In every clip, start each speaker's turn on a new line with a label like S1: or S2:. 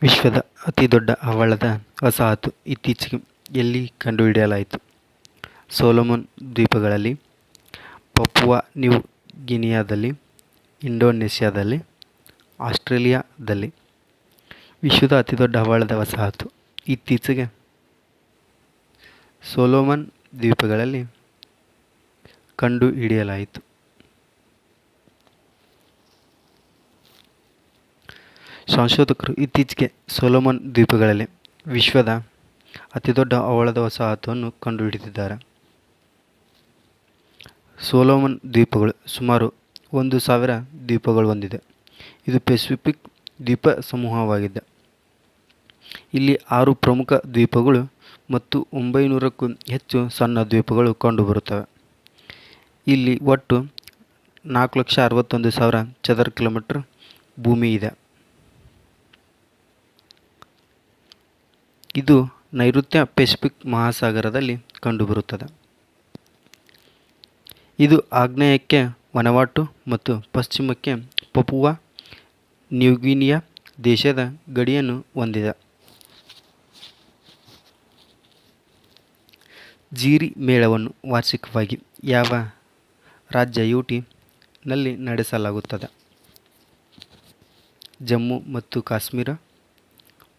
S1: ವಿಶ್ವದ ಅತಿದೊಡ್ಡ ಹವಳದ ವಸಾಹತು ಇತ್ತೀಚೆಗೆ ಎಲ್ಲಿ ಕಂಡುಹಿಡಿಯಲಾಯಿತು? ಸೊಲೊಮನ್ ದ್ವೀಪಗಳಲ್ಲಿ, ಪಪುವಾ ನ್ಯೂ ಗಿನಿಯಾದಲ್ಲಿ, ಇಂಡೋನೇಷ್ಯಾದಲ್ಲಿ, ಆಸ್ಟ್ರೇಲಿಯಾದಲ್ಲಿ. ವಿಶ್ವದ ಅತಿದೊಡ್ಡ ಹವಳದ ವಸಾಹತು ಇತ್ತೀಚೆಗೆ ಸೊಲೊಮನ್ ದ್ವೀಪಗಳಲ್ಲಿ ಕಂಡುಹಿಡಿಯಲಾಯಿತು. ಸಂಶೋಧಕರು ಇತ್ತೀಚೆಗೆ ಸೊಲೊಮನ್ ದ್ವೀಪಗಳಲ್ಲಿ ವಿಶ್ವದ ಅತಿದೊಡ್ಡ ಹವಳದ ವಸಾಹತುವನ್ನು ಕಂಡುಹಿಡಿದಿದ್ದಾರೆ. ಸೊಲೊಮನ್ ದ್ವೀಪಗಳು ಸುಮಾರು 1,000 ದ್ವೀಪಗಳು ಹೊಂದಿದೆ. ಇದು ಪೆಸಿಫಿಕ್ ದ್ವೀಪ ಸಮೂಹವಾಗಿದೆ. ಇಲ್ಲಿ 6 ಪ್ರಮುಖ ದ್ವೀಪಗಳು ಮತ್ತು 900ಕ್ಕೂ ಹೆಚ್ಚು ಸಣ್ಣ ದ್ವೀಪಗಳು ಕಂಡುಬರುತ್ತವೆ. ಇಲ್ಲಿ ಒಟ್ಟು 4,61,000 ಚದರ ಕಿಲೋಮೀಟರ್ ಭೂಮಿ ಇದೆ. ಇದು ನೈಋತ್ಯ ಪೆಸಿಫಿಕ್ ಮಹಾಸಾಗರದಲ್ಲಿ ಕಂಡುಬರುತ್ತದೆ. ಇದು ಆಗ್ನೇಯಕ್ಕೆ ವನವಾಟು ಮತ್ತು ಪಶ್ಚಿಮಕ್ಕೆ ಪಪುವಾ ನ್ಯೂಗಿನಿಯಾ ದೇಶದ ಗಡಿಯನ್ನು ಹೊಂದಿದೆ. ಜೀರಿ ಮೇಳವನ್ನು ವಾರ್ಷಿಕವಾಗಿ ಯಾವ ರಾಜ್ಯ ನಲ್ಲಿ ನಡೆಸಲಾಗುತ್ತದೆ? ಜಮ್ಮು ಮತ್ತು ಕಾಶ್ಮೀರ,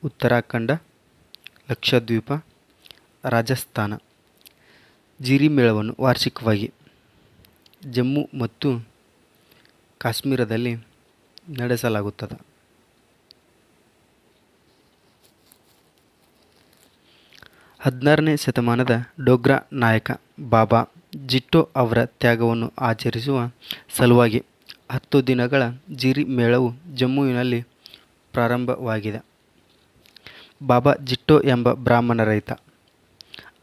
S1: ಉತ್ತರಾಖಂಡ, ಲಕ್ಷದ್ವೀಪ, ರಾಜಸ್ಥಾನ. ಜೀರಿ ಮೇಳವನ್ನು ವಾರ್ಷಿಕವಾಗಿ ಜಮ್ಮು ಮತ್ತು ಕಾಶ್ಮೀರದಲ್ಲಿ ನಡೆಸಲಾಗುತ್ತದೆ. ಹದಿನಾರನೇ ಶತಮಾನದ ಡೋಗ್ರಾ ನಾಯಕ ಬಾಬಾ ಜಿಟ್ಟೋ ಅವರ ತ್ಯಾಗವನ್ನು ಆಚರಿಸುವ ಸಲುವಾಗಿ 10 ದಿನಗಳ ಜೀರಿ ಮೇಳವು ಜಮ್ಮುವಿನಲ್ಲಿ ಪ್ರಾರಂಭವಾಗಿದೆ. ಬಾಬಾ ಜಿಟ್ಟೋ ಎಂಬ ಬ್ರಾಹ್ಮಣ ರೈತ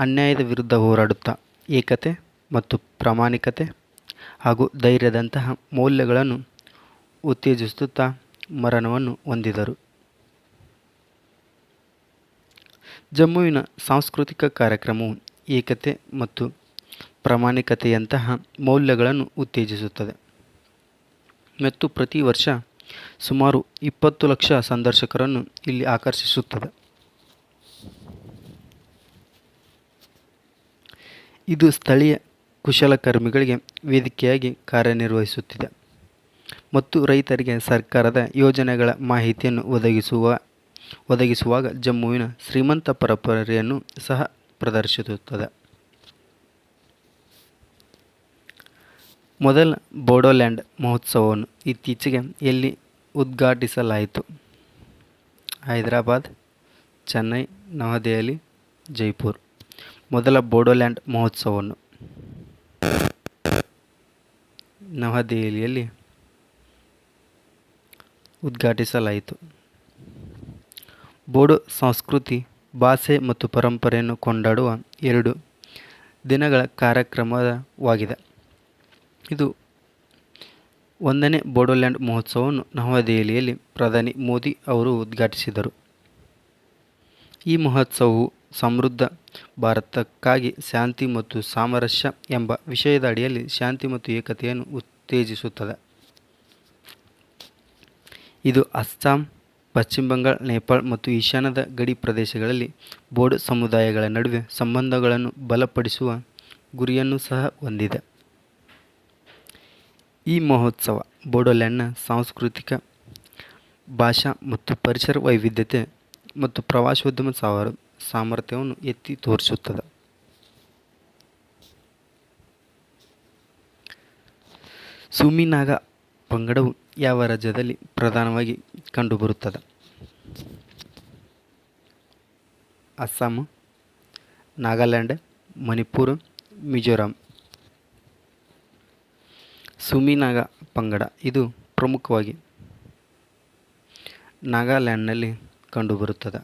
S1: ಅನ್ಯಾಯದ ವಿರುದ್ಧ ಹೋರಾಡುತ್ತಾ ಏಕತೆ ಮತ್ತು ಪ್ರಾಮಾಣಿಕತೆ ಹಾಗೂ ಧೈರ್ಯದಂತಹ ಮೌಲ್ಯಗಳನ್ನು ಉತ್ತೇಜಿಸುತ್ತಾ ಮರಣವನ್ನು ಹೊಂದಿದರು. ಜಮ್ಮುವಿನ ಸಾಂಸ್ಕೃತಿಕ ಕಾರ್ಯಕ್ರಮವು ಏಕತೆ ಮತ್ತು ಪ್ರಾಮಾಣಿಕತೆಯಂತಹ ಮೌಲ್ಯಗಳನ್ನು ಉತ್ತೇಜಿಸುತ್ತದೆ ಮತ್ತು ಪ್ರತಿ ವರ್ಷ ಸುಮಾರು 20 ಲಕ್ಷ ಸಂದರ್ಶಕರನ್ನು ಇಲ್ಲಿ ಆಕರ್ಷಿಸುತ್ತದೆ. ಇದು ಸ್ಥಳೀಯ ಕುಶಲಕರ್ಮಿಗಳಿಗೆ ವೇದಿಕೆಯಾಗಿ ಕಾರ್ಯನಿರ್ವಹಿಸುತ್ತಿದೆ ಮತ್ತು ರೈತರಿಗೆ ಸರ್ಕಾರದ ಯೋಜನೆಗಳ ಮಾಹಿತಿಯನ್ನು ಒದಗಿಸುವಾಗ ಜಮ್ಮುವಿನ ಶ್ರೀಮಂತ ಪರಂಪರೆಯನ್ನು ಸಹ ಪ್ರದರ್ಶಿಸುತ್ತದೆ. ಮೊದಲ ಬೋಡೋಲ್ಯಾಂಡ್ ಮಹೋತ್ಸವವನ್ನು ಇತ್ತೀಚೆಗೆ ಎಲ್ಲಿ ಉದ್ಘಾಟಿಸಲಾಯಿತು? ಹೈದರಾಬಾದ್, ಚೆನ್ನೈ, ನವದೆಹಲಿ, ಜೈಪುರ್. ಮೊದಲ ಬೋಡೋಲ್ಯಾಂಡ್ ಮಹೋತ್ಸವವನ್ನು ನವದೆಹಲಿಯಲ್ಲಿ ಉದ್ಘಾಟಿಸಲಾಯಿತು. ಬೋಡೋ ಸಂಸ್ಕೃತಿ, ಭಾಷೆ ಮತ್ತು ಪರಂಪರೆಯನ್ನು ಕೊಂಡಾಡುವ 2 ದಿನಗಳ ಕಾರ್ಯಕ್ರಮವಾಗಿದೆ. ಇದು 1ನೇ ಬೋಡೋಲ್ಯಾಂಡ್ ಮಹೋತ್ಸವವನ್ನು ನವದೆಹಲಿಯಲ್ಲಿ ಪ್ರಧಾನಿ ಮೋದಿ ಅವರು ಉದ್ಘಾಟಿಸಿದರು. ಈ ಮಹೋತ್ಸವವು ಸಮೃದ್ಧ ಭಾರತಕ್ಕಾಗಿ ಶಾಂತಿ ಮತ್ತು ಸಾಮರಸ್ಯ ಎಂಬ ವಿಷಯದ ಅಡಿಯಲ್ಲಿ ಶಾಂತಿ ಮತ್ತು ಏಕತೆಯನ್ನು ಉತ್ತೇಜಿಸುತ್ತದೆ. ಇದು ಅಸ್ಸಾಂ, ಪಶ್ಚಿಮ ಬಂಗಾಳ, ನೇಪಾಳ ಮತ್ತು ಈಶಾನ್ಯದ ಗಡಿ ಪ್ರದೇಶಗಳಲ್ಲಿ ಬೋಡೋ ಸಮುದಾಯಗಳ ನಡುವೆ ಸಂಬಂಧಗಳನ್ನು ಬಲಪಡಿಸುವ ಗುರಿಯನ್ನು ಸಹ ಹೊಂದಿದೆ. ಈ ಮಹೋತ್ಸವ ಬೋಡೋಲ್ಯಾಂಡ್ನ ಸಾಂಸ್ಕೃತಿಕ, ಭಾಷಾ ಮತ್ತು ಪರಿಸರ ವೈವಿಧ್ಯತೆ ಮತ್ತು ಪ್ರವಾಸೋದ್ಯಮ ಸಾಮರ್ಥ್ಯವನ್ನು ಎತ್ತಿ ತೋರಿಸುತ್ತದೆ. ಸುಮಿ ನಾಗಾ ಪಂಗಡವು ಯಾವ ರಾಜ್ಯದಲ್ಲಿ ಪ್ರಧಾನವಾಗಿ ಕಂಡುಬರುತ್ತದೆ? ಅಸ್ಸಾಂ, ನಾಗಾಲ್ಯಾಂಡ್, ಮಣಿಪುರ, ಮಿಜೋರಾಂ. ಸುಮಿ ನಾಗಾ ಪಂಗಡ ಇದು ಪ್ರಮುಖವಾಗಿ ನಾಗಾಲ್ಯಾಂಡ್ನಲ್ಲಿ ಕಂಡುಬರುತ್ತದೆ.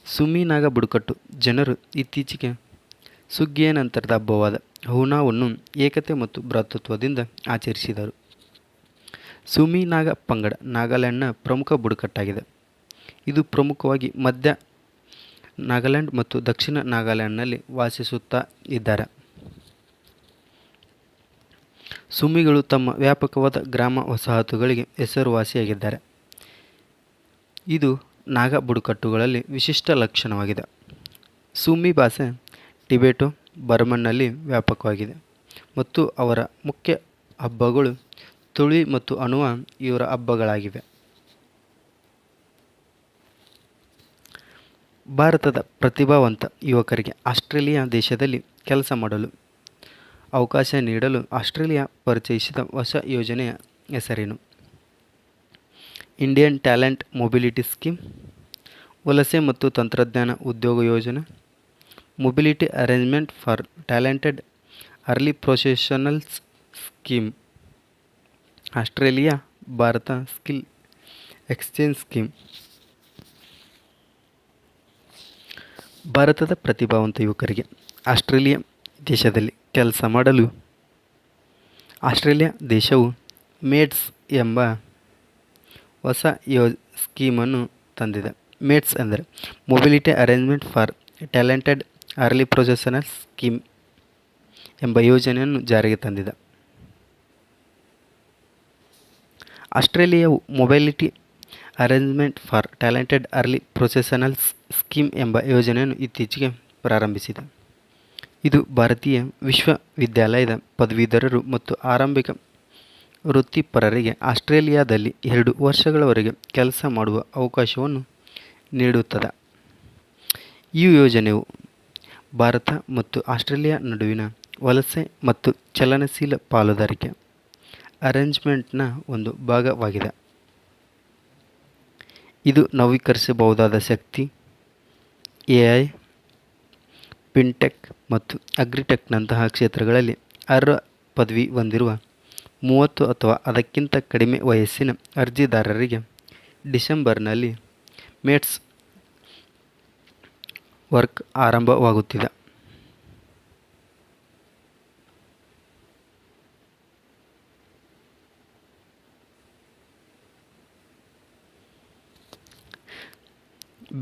S1: ಸುಮಿ ನಾಗಾ ಬುಡಕಟ್ಟು ಜನರು ಇತ್ತೀಚೆಗೆ ಸುಗ್ಗಿಯ ನಂತರದ ಹಬ್ಬವಾದ ಹೂನಾವನ್ನು ಏಕತೆ ಮತ್ತು ಭ್ರಾತೃತ್ವದಿಂದ ಆಚರಿಸಿದರು. ಸುಮಿ ನಾಗಾ ಪಂಗಡ ನಾಗಾಲ್ಯಾಂಡ್ನ ಪ್ರಮುಖ ಬುಡಕಟ್ಟಾಗಿದೆ. ಇದು ಪ್ರಮುಖವಾಗಿ ಮಧ್ಯ ನಾಗಾಲ್ಯಾಂಡ್ ಮತ್ತು ದಕ್ಷಿಣ ನಾಗಾಲ್ಯಾಂಡ್ನಲ್ಲಿ ವಾಸಿಸುತ್ತಾ ಇದ್ದಾರೆ. ಸುಮ್ಮಿಗಳು ತಮ್ಮ ವ್ಯಾಪಕವಾದ ಗ್ರಾಮ ವಸಾಹತುಗಳಿಗೆ ಹೆಸರುವಾಸಿಯಾಗಿದ್ದಾರೆ. ಇದು ನಾಗಾ ಬುಡಕಟ್ಟುಗಳಲ್ಲಿ ವಿಶಿಷ್ಟ ಲಕ್ಷಣವಾಗಿದೆ. ಸುಮ್ಮಿ ಭಾಷೆ ಟಿಬೆಟೋ ಬರ್ಮನ್ನಲ್ಲಿ ವ್ಯಾಪಕವಾಗಿದೆ ಮತ್ತು ಅವರ ಮುಖ್ಯ ಹಬ್ಬಗಳು ತುಳಿ ಮತ್ತು ಅನುವ ಇವರ ಹಬ್ಬಗಳಾಗಿವೆ. ಭಾರತದ ಪ್ರತಿಭಾವಂತ ಯುವಕರಿಗೆ ಆಸ್ಟ್ರೇಲಿಯಾ ದೇಶದಲ್ಲಿ ಕೆಲಸ ಮಾಡಲು ಅವಕಾಶ ನೀಡಲು ಆಸ್ಟ್ರೇಲಿಯಾ ಪರಿಚಯಿಸಿದ ಹೊಸ ಯೋಜನೆಯ ಹೆಸರೇನು? ಇಂಡಿಯನ್ ಟ್ಯಾಲೆಂಟ್ ಮೊಬಿಲಿಟಿ ಸ್ಕೀಮ್, ವಲಸೆ ಮತ್ತು ತಂತ್ರಜ್ಞಾನ ಉದ್ಯೋಗ ಯೋಜನೆ, mobility arrangement for talented early professionals scheme, Australia Bharat skill exchange scheme. ಭಾರತದ ಪ್ರತಿಭಾವಂತ ಯುವಕರಿಗೆ ಆಸ್ಟ್ರೇಲಿಯಾ ದೇಶದಲ್ಲಿ ಕೆಲಸ ಮಾಡಲು ಆಸ್ಟ್ರೇಲಿಯಾ ದೇಶವು ಮೇಡ್ಸ್ ಎಂಬ ಹೊಸ ಸ್ಕೀಮನ್ನು ತಂದಿದೆ. ಮೇಡ್ಸ್ ಅಂದರೆ mobility arrangement for talented early professionals scheme ಎಂಬ ಯೋಜನೆಯನ್ನು ಜಾರಿಗೆ ತಂದಿದೆ. ಆಸ್ಟ್ರೇಲಿಯಾವು mobility arrangement for talented early professionals scheme ಎಂಬ ಯೋಜನೆಯನ್ನು ಇತ್ತೀಚೆಗೆ ಪ್ರಾರಂಭಿಸಿದೆ. ಇದು ಭಾರತೀಯ ವಿಶ್ವವಿದ್ಯಾಲಯದ ಪದವೀಧರರು ಮತ್ತು ಆರಂಭಿಕ ವೃತ್ತಿಪರರಿಗೆ ಆಸ್ಟ್ರೇಲಿಯಾದಲ್ಲಿ 2 ವರ್ಷಗಳವರೆಗೆ ಕೆಲಸ ಮಾಡುವ ಅವಕಾಶವನ್ನು ನೀಡುತ್ತದೆ. ಈ ಯೋಜನೆಯು ಭಾರತ ಮತ್ತು ಆಸ್ಟ್ರೇಲಿಯಾ ನಡುವಿನ ವಲಸೆ ಮತ್ತು ಚಲನಶೀಲ ಪಾಲುದಾರಿಕೆ ಅರೇಂಜ್ಮೆಂಟ್ನ ಒಂದು ಭಾಗವಾಗಿದೆ. ಇದು ನವೀಕರಿಸಬಹುದಾದ ಶಕ್ತಿ, ಎಐ, ಫಿನ್ಟೆಕ್ ಮತ್ತು ಅಗ್ರಿಟೆಕ್ನಂತಹ ಕ್ಷೇತ್ರಗಳಲ್ಲಿ ಅರ್ಹ ಪದವಿ ಹೊಂದಿರುವ 30 ಅಥವಾ ಅದಕ್ಕಿಂತ ಕಡಿಮೆ ವಯಸ್ಸಿನ ಅರ್ಜಿದಾರರಿಗೆ ಡಿಸೆಂಬರ್ನಲ್ಲಿ ಮೇಡ್ಸ್ ವರ್ಕ್ ಆರಂಭವಾಗುತ್ತಿದೆ.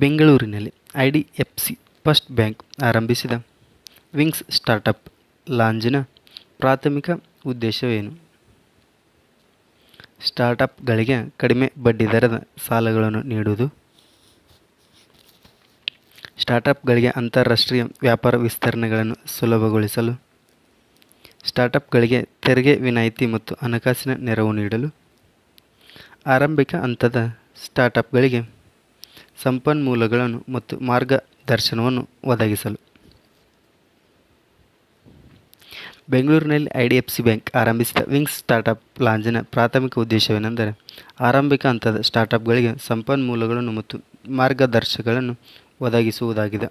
S1: ಬೆಂಗಳೂರಿನಲ್ಲಿ ಐಡಿಎಫ್ಸಿ ಫಸ್ಟ್ ಬ್ಯಾಂಕ್ ಆರಂಭಿಸಿದ ವಿಂಗ್ಸ್ ಸ್ಟಾರ್ಟಪ್ ಲಾಂಜ್ನ ಪ್ರಾಥಮಿಕ ಉದ್ದೇಶವೇನು? ಸ್ಟಾರ್ಟಪ್ಗಳಿಗೆ ಕಡಿಮೆ ಬಡ್ಡಿದರದ ಸಾಲಗಳನ್ನು ನೀಡುವುದು, ಸ್ಟಾರ್ಟಪ್ಗಳಿಗೆ ಅಂತಾರಾಷ್ಟ್ರೀಯ ವ್ಯಾಪಾರ ವಿಸ್ತರಣೆಗಳನ್ನು ಸುಲಭಗೊಳಿಸಲು, ಸ್ಟಾರ್ಟಪ್ಗಳಿಗೆ ತೆರಿಗೆ ವಿನಾಯಿತಿ ಮತ್ತು ಹಣಕಾಸಿನ ನೆರವು ನೀಡಲು, ಆರಂಭಿಕ ಹಂತದ ಸ್ಟಾರ್ಟಪ್ಗಳಿಗೆ ಸಂಪನ್ಮೂಲಗಳನ್ನು ಮತ್ತು ಮಾರ್ಗದರ್ಶನವನ್ನು ಒದಗಿಸಲು. ಬೆಂಗಳೂರಿನಲ್ಲಿ ಐಡಿಎಫ್ಸಿ ಬ್ಯಾಂಕ್ ಆರಂಭಿಸಿದ ವಿಂಗ್ಸ್ ಸ್ಟಾರ್ಟಪ್ ಲಾಂಜ್ನ ಪ್ರಾಥಮಿಕ ಉದ್ದೇಶವೇನೆಂದರೆ ಆರಂಭಿಕ ಹಂತದ ಸ್ಟಾರ್ಟಪ್ಗಳಿಗೆ ಸಂಪನ್ಮೂಲಗಳನ್ನು ಮತ್ತು ಮಾರ್ಗದರ್ಶನಗಳನ್ನು ಒದಗಿಸುವುದಾಗಿದೆ.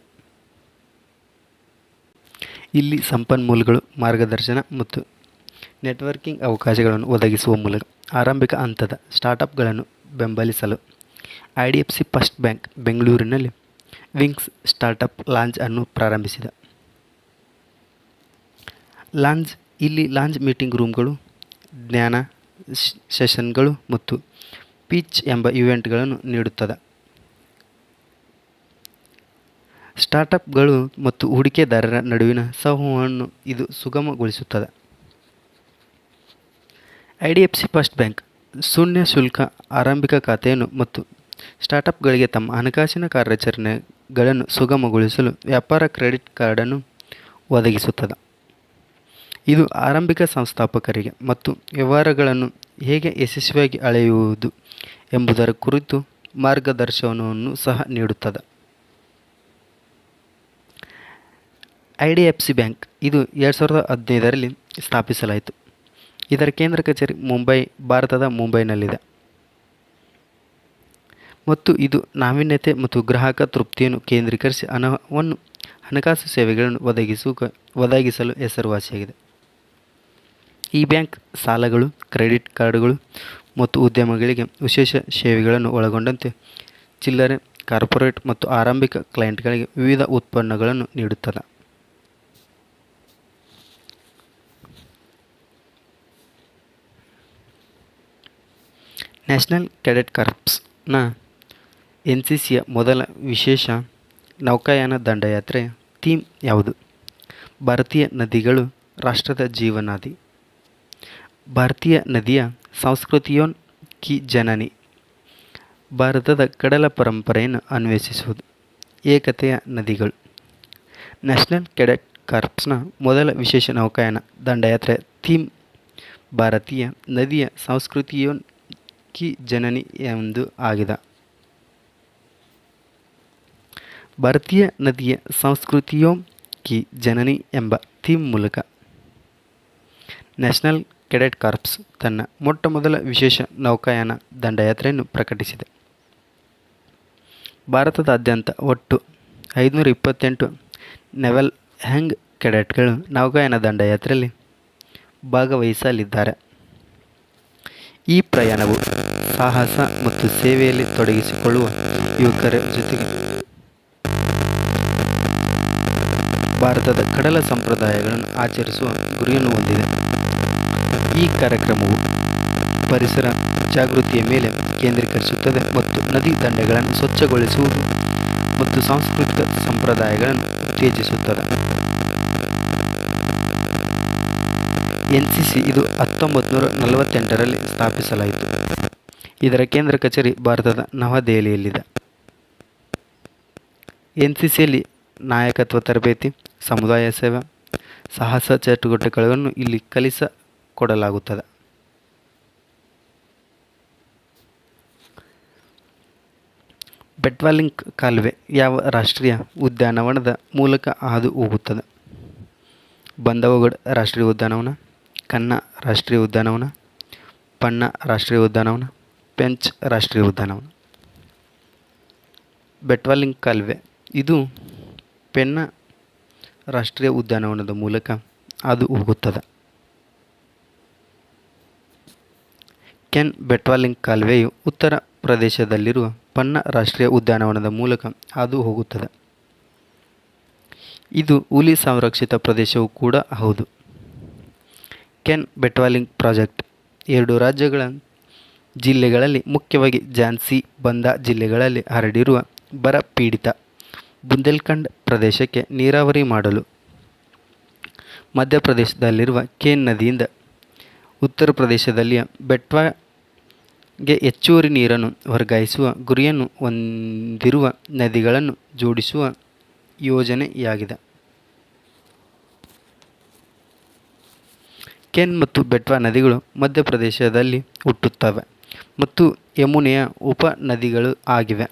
S1: ಇಲ್ಲಿ ಸಂಪನ್ಮೂಲಗಳು, ಮಾರ್ಗದರ್ಶನ ಮತ್ತು ನೆಟ್ವರ್ಕಿಂಗ್ ಅವಕಾಶಗಳನ್ನು ಒದಗಿಸುವ ಮೂಲಕ ಆರಂಭಿಕ ಹಂತದ ಸ್ಟಾರ್ಟಪ್ಗಳನ್ನು ಬೆಂಬಲಿಸಲು ಐಡಿಎಫ್ಸಿ ಫಸ್ಟ್ ಬ್ಯಾಂಕ್ ಬೆಂಗಳೂರಿನಲ್ಲಿ ವಿಂಗ್ಸ್ ಸ್ಟಾರ್ಟಪ್ ಲಾಂಜ್ ಅನ್ನು ಪ್ರಾರಂಭಿಸಿದೆ. ಇಲ್ಲಿ ಲಾಂಜ್ ಮೀಟಿಂಗ್ ರೂಮ್ಗಳು, ಜ್ಞಾನ ಸೆಷನ್ಗಳು ಮತ್ತು ಪಿಚ್ ಎಂಬ ಇವೆಂಟ್ಗಳನ್ನು ನೀಡುತ್ತದೆ. ಸ್ಟಾರ್ಟಪ್ಗಳು ಮತ್ತು ಹೂಡಿಕೆದಾರರ ನಡುವಿನ ಸಂವಹನವನ್ನು ಇದು ಸುಗಮಗೊಳಿಸುತ್ತದೆ. ಐಡಿಎಫ್ಸಿ ಫಸ್ಟ್ ಬ್ಯಾಂಕ್ ಶೂನ್ಯ ಶುಲ್ಕ ಆರಂಭಿಕ ಖಾತೆಯನ್ನು ಮತ್ತು ಸ್ಟಾರ್ಟಪ್ಗಳಿಗೆ ತಮ್ಮ ಹಣಕಾಸಿನ ಕಾರ್ಯಾಚರಣೆಗಳನ್ನು ಸುಗಮಗೊಳಿಸಲು ವ್ಯಾಪಾರ ಕ್ರೆಡಿಟ್ ಕಾರ್ಡನ್ನು ಒದಗಿಸುತ್ತದೆ. ಇದು ಆರಂಭಿಕ ಸಂಸ್ಥಾಪಕರಿಗೆ ಮತ್ತು ವ್ಯವಹಾರಗಳನ್ನು ಹೇಗೆ ಯಶಸ್ವಿಯಾಗಿ ಅಳೆಯುವುದು ಎಂಬುದರ ಕುರಿತು ಮಾರ್ಗದರ್ಶನವನ್ನು ಸಹ ನೀಡುತ್ತದೆ. ಐಡಿಎಫ್ಸಿ ಬ್ಯಾಂಕ್ ಇದು 2015ರಲ್ಲಿ ಸ್ಥಾಪಿಸಲಾಯಿತು. ಇದರ ಕೇಂದ್ರ ಕಚೇರಿ ಭಾರತದ ಮುಂಬೈನಲ್ಲಿದೆ ಮತ್ತು ಇದು ನಾವೀನ್ಯತೆ ಮತ್ತು ಗ್ರಾಹಕ ತೃಪ್ತಿಯನ್ನು ಕೇಂದ್ರೀಕರಿಸಿ ಹಣಕಾಸು ಸೇವೆಗಳನ್ನು ಒದಗಿಸಲು ಹೆಸರುವಾಸಿಯಾಗಿದೆ. ಈ ಬ್ಯಾಂಕ್ ಸಾಲಗಳು, ಕ್ರೆಡಿಟ್ ಕಾರ್ಡ್ಗಳು ಮತ್ತು ಉದ್ಯಮಗಳಿಗೆ ವಿಶೇಷ ಸೇವೆಗಳನ್ನು ಒಳಗೊಂಡಂತೆ ಚಿಲ್ಲರೆ, ಕಾರ್ಪೊರೇಟ್ ಮತ್ತು ಆರಂಭಿಕ ಕ್ಲೈಂಟ್ಗಳಿಗೆ ವಿವಿಧ ಉತ್ಪನ್ನಗಳನ್ನು ನೀಡುತ್ತದೆ. ನ್ಯಾಷನಲ್ ಕೆಡೆಟ್ ಕಾರ್ಪ್ಸ್ನ ಎನ್ಸಿಸಿಯ ಮೊದಲ ವಿಶೇಷ ನೌಕಾಯಾನ ದಂಡಯಾತ್ರೆ ಥೀಮ್ ಯಾವುದು? ಭಾರತೀಯ ನದಿಗಳು ರಾಷ್ಟ್ರದ ಜೀವನಾಡಿ. ಭಾರತೀಯ ನದಿಯ ಸಂಸ್ಕೃತಿಯೋನ್ ಕಿ ಜನನಿ. ಭಾರತದ ಕಡಲ ಪರಂಪರೆಯನ್ನು ಅನ್ವೇಷಿಸುವುದು. ಏಕತೆಯ ನದಿಗಳು. ನ್ಯಾಷನಲ್ ಕೆಡೆಟ್ ಕಾರ್ಪ್ಸ್ನ ಮೊದಲ ವಿಶೇಷ ನೌಕಾಯಾನ ದಂಡಯಾತ್ರೆ ಥೀಮ್ ಭಾರತೀಯ ನದಿಯ ಸಂಸ್ಕೃತಿಯೋನ್ ಕಿ ಜನನಿ ಎಂದು ಆಗಿದೆ. ಭಾರತೀಯ ನದಿಯ ಸಂಸ್ಕೃತಿಯೋಂ ಕಿ ಜನನಿ ಎಂಬ ಥೀಮ್ ಮೂಲಕ ನ್ಯಾಷನಲ್ ಕೆಡೆಟ್ ಕಾರ್ಪ್ಸ್ ತನ್ನ ಮೊಟ್ಟಮೊದಲ ವಿಶೇಷ ನೌಕಾಯಾನ ದಂಡಯಾತ್ರೆಯನ್ನು ಪ್ರಕಟಿಸಿದೆ. ಭಾರತದಾದ್ಯಂತ ಒಟ್ಟು 528 ನೆವಲ್ ಹ್ಯಾಂಗ್ ಕೆಡೆಟ್ಗಳು ನೌಕಾಯಾನ ದಂಡಯಾತ್ರೆಯಲ್ಲಿ ಭಾಗವಹಿಸಲಿದ್ದಾರೆ. ಈ ಪ್ರಯಾಣವು ಸಾಹಸ ಮತ್ತು ಸೇವೆಯಲ್ಲಿ ತೊಡಗಿಸಿಕೊಳ್ಳುವ ಯುವಕರ ಜೊತೆಗೆ ಭಾರತದ ಕಡಲ ಸಂಪ್ರದಾಯಗಳನ್ನು ಆಚರಿಸುವ ಗುರಿಯನ್ನು ಹೊಂದಿದೆ. ಈ ಕಾರ್ಯಕ್ರಮವು ಪರಿಸರ ಜಾಗೃತಿಯ ಮೇಲೆ ಕೇಂದ್ರೀಕರಿಸುತ್ತದೆ ಮತ್ತು ನದಿ ದಂಡೆಗಳನ್ನು ಸ್ವಚ್ಛಗೊಳಿಸುವುದು ಮತ್ತು ಸಾಂಸ್ಕೃತಿಕ ಸಂಪ್ರದಾಯಗಳನ್ನು ಉತ್ತೇಜಿಸುತ್ತದೆ. ಎನ್ಸಿಸಿ ಇದು 1948ರಲ್ಲಿ ಸ್ಥಾಪಿಸಲಾಯಿತು. ಇದರ ಕೇಂದ್ರ ಕಚೇರಿ ಭಾರತದ ನವದೆಹಲಿಯಲ್ಲಿದೆ. ಎನ್ಸಿಸಿಯಲ್ಲಿ ನಾಯಕತ್ವ ತರಬೇತಿ, ಸಮುದಾಯ ಸೇವೆ, ಸಾಹಸ ಚಟುವಟಿಕೆಗಳನ್ನು ಇಲ್ಲಿ ಕಲಿಸಿಕೊಡಲಾಗುತ್ತದೆ. ಬೆಟ್ವಾ ಲಿಂಕ್ ಕಾಲುವೆ ಯಾವ ರಾಷ್ಟ್ರೀಯ ಉದ್ಯಾನವನದ ಮೂಲಕ ಹಾದು ಹೋಗುತ್ತದೆ? ಬಂಧವಗಢ ರಾಷ್ಟ್ರೀಯ ಉದ್ಯಾನವನ, ಕನ್ನಾ ರಾಷ್ಟ್ರೀಯ ಉದ್ಯಾನವನ, ಪನ್ನಾ ರಾಷ್ಟ್ರೀಯ ಉದ್ಯಾನವನ, ಪೆಂಚ್ ರಾಷ್ಟ್ರೀಯ ಉದ್ಯಾನವನ. ಬೆಟ್ವಾ ಲಿಂಕ್ ಕಾಲುವೆ ಇದು ಪೆನ್ನಾ ರಾಷ್ಟ್ರೀಯ ಉದ್ಯಾನವನದ ಮೂಲಕ ಹಾದು ಹೋಗುತ್ತದೆ. ಕೆನ್ ಬೆಟ್ವಾ ಲಿಂಕ್ ಕಾಲುವೆಯು ಉತ್ತರ ಪ್ರದೇಶದಲ್ಲಿರುವ ಪನ್ನಾ ರಾಷ್ಟ್ರೀಯ ಉದ್ಯಾನವನದ ಮೂಲಕ ಹಾದು ಹೋಗುತ್ತದೆ. ಇದು ಹುಲಿ ಸಂರಕ್ಷಿತ ಪ್ರದೇಶವೂ ಕೂಡ ಹೌದು. ಕೆನ್ ಬೆಟ್ವಾ ಲಿಂಕ್ ಪ್ರಾಜೆಕ್ಟ್ 2 ರಾಜ್ಯಗಳ ಜಿಲ್ಲೆಗಳಲ್ಲಿ, ಮುಖ್ಯವಾಗಿ ಝಾನ್ಸಿ, ಬಂದಾ ಜಿಲ್ಲೆಗಳಲ್ಲಿ ಹರಡಿರುವ ಬರ ಪೀಡಿತ ಬುಂದೇಲ್ಖಂಡ್ ಪ್ರದೇಶಕ್ಕೆ ನೀರಾವರಿ ಮಾಡಲು ಮಧ್ಯಪ್ರದೇಶದಲ್ಲಿರುವ ಕೇನ್ ನದಿಯಿಂದ ಉತ್ತರ ಪ್ರದೇಶದಲ್ಲಿಯ ಬೆಟ್ವಾಗೆ ಹೆಚ್ಚುವರಿ ನೀರನ್ನು ವರ್ಗಾಯಿಸುವ ಗುರಿಯನ್ನು ಹೊಂದಿರುವ ನದಿಗಳನ್ನು ಜೋಡಿಸುವ ಯೋಜನೆಯಾಗಿದೆ. ಕೆನ್ ಮತ್ತು ಬೆಟ್ವಾ ನದಿಗಳು ಮಧ್ಯಪ್ರದೇಶದಲ್ಲಿ ಹುಟ್ಟುತ್ತವೆ ಮತ್ತು ಯಮುನೆಯ ಉಪನದಿಗಳು ಆಗಿವೆ.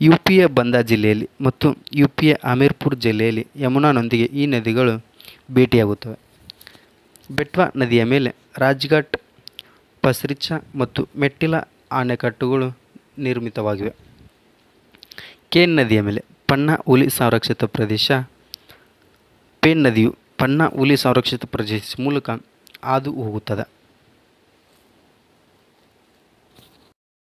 S1: ಯುಪಿಯ ಬಂದಾ ಜಿಲ್ಲೆಯಲ್ಲಿ ಮತ್ತು ಯುಪಿಯ ಹಮೀರ್ಪುರ್ ಜಿಲ್ಲೆಯಲ್ಲಿ ಯಮುನಾನೊಂದಿಗೆ ಈ ನದಿಗಳು ಭೇಟಿಯಾಗುತ್ತವೆ. ಬೆಟ್ವಾ ನದಿಯ ಮೇಲೆ ರಾಜ್ಘಾಟ್, ಪಸ್ರಿಚಾ ಮತ್ತು ಮೆಟ್ಟಿಲಾ ಅಣೆಕಟ್ಟುಗಳು ನಿರ್ಮಿತವಾಗಿವೆ. ಕೇನ್ ನದಿಯ ಮೇಲೆ ಪನ್ನಾ ಹುಲಿ ಸಂರಕ್ಷಿತ ಪ್ರದೇಶ. ಪೆನ್ ನದಿಯು ಪನ್ನಾ ಹುಲಿ ಸಂರಕ್ಷಿತ ಪ್ರದೇಶ ಮೂಲಕ ಹಾದು ಹೋಗುತ್ತದೆ.